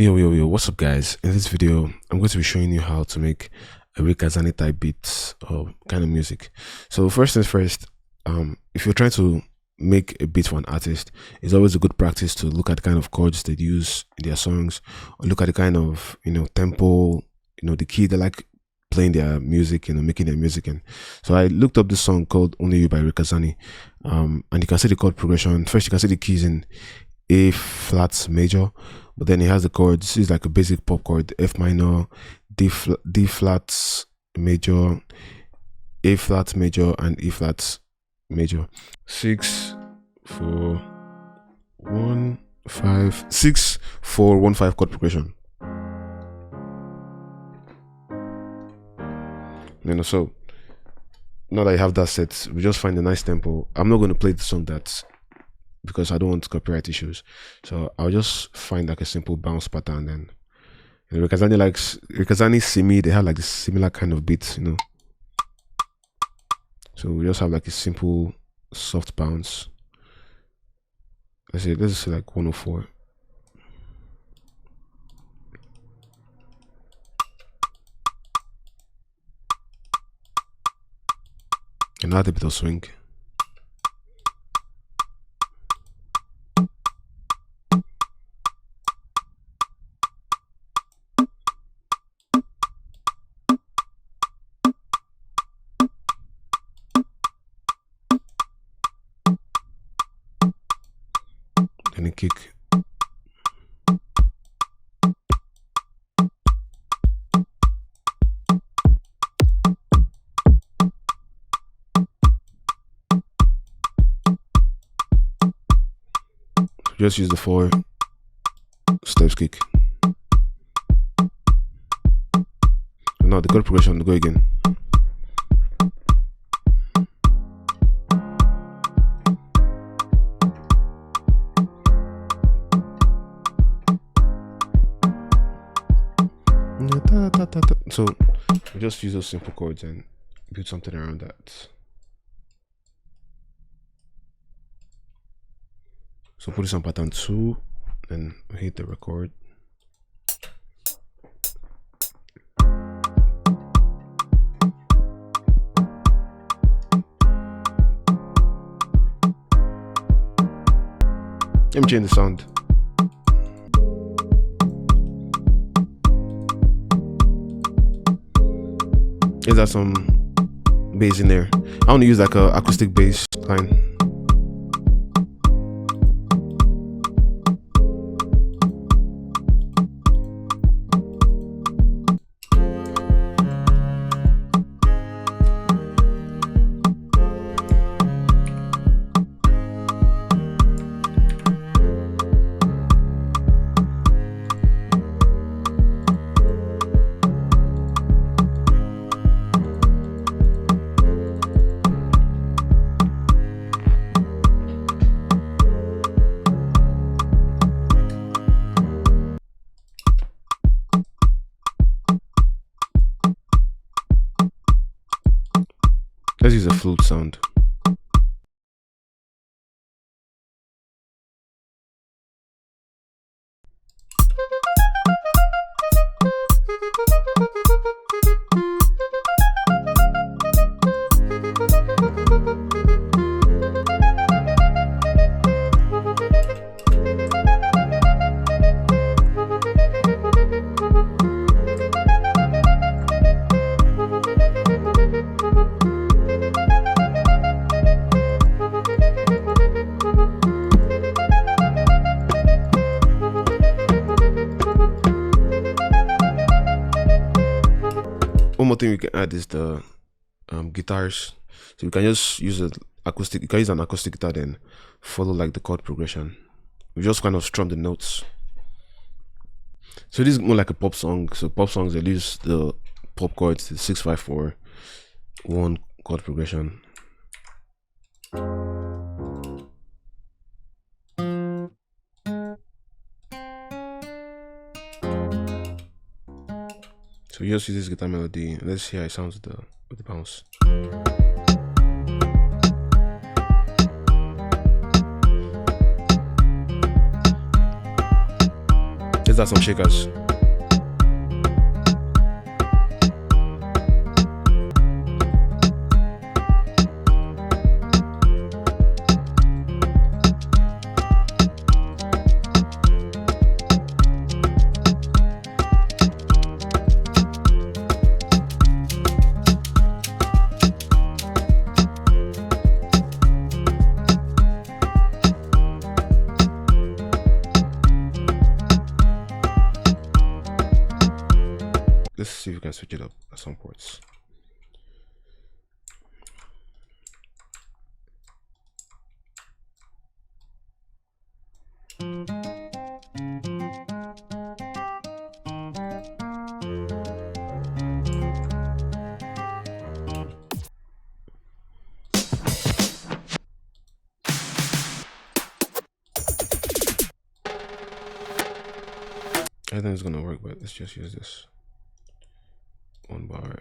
Yo, what's up, guys? In this video, I'm going to be showing you how to make a Ric Hassani type beats or kind of music. So first things first, if you're trying to make a beat for an artist, it's always a good practice to look at the kind of chords they use in their songs, or look at the kind of tempo, the key they like playing their music, making their music in. So I looked up this song called Only You by Ric Hassani, and you can see the chord progression. First, you can see the keys in A flat major, but then it has the chords. This is like a basic pop chord: F minor, D flat major, A flat major, and E flat major. 6 4 1 5 6 4 1 5 chord progression. So now that you have that set, we just find a nice tempo. I'm not going to play the song because I don't want copyright issues, so I'll just find like a simple bounce pattern. Then Ric Hassani Simi, they have like this similar kind of beat, so we just have like a simple soft bounce. Let's say like 104. And add a bit of swing. Then a kick. Just use the 4 steps kick. And now the chord progression will go again. So we just use those simple chords and build something around that. So put this on pattern 2, then hit the record. Let me change the sound. Is that some bass in there? I want to use like a acoustic bass line. Let's use a flute sound. One more thing we can add is the guitars. So you can just use an acoustic. You can use an acoustic guitar, then follow like the chord progression. We just kind of strum the notes. So this is more like a pop song. So pop songs, they use the pop chords, the 6-5-4-1 chord progression. So we just use this guitar melody. Let's see how it sounds with the bounce. add some shakers. Let's see if we can switch it up at some points. I think it's gonna work, but let's just use this one bar.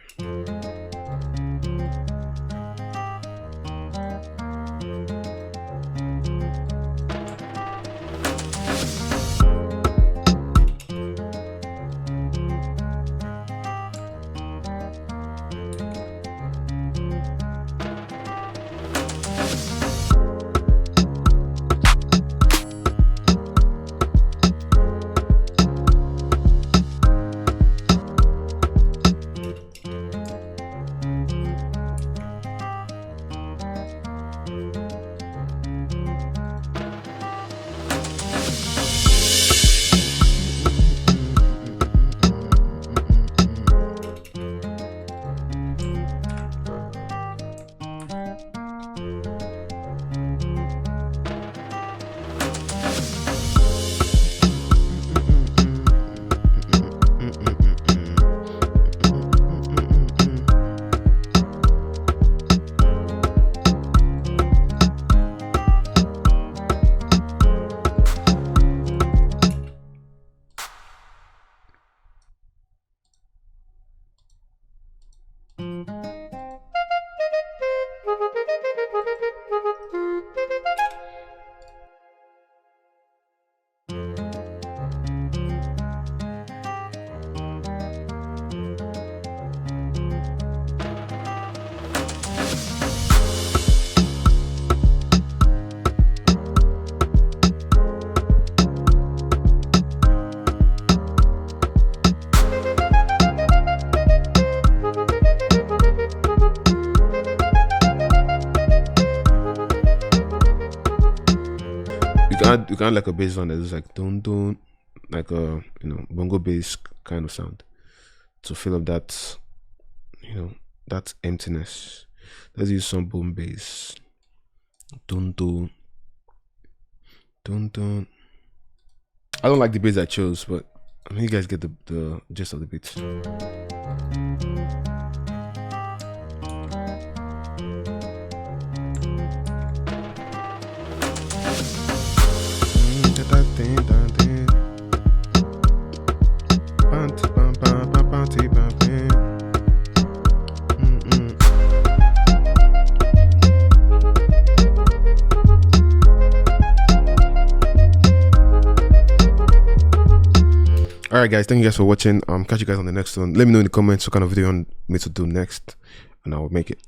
You can add like a bass line that is like dun dun, like a bongo bass kind of sound to fill up that that emptiness. Let's use some boom bass. Dun dun dun dun. I don't like the bass I chose, but I mean you guys get the gist of the beat. Alright guys, thank you guys for watching. Catch you guys on the next one. Let me know in the comments what kind of video you want me to do next and I will make it.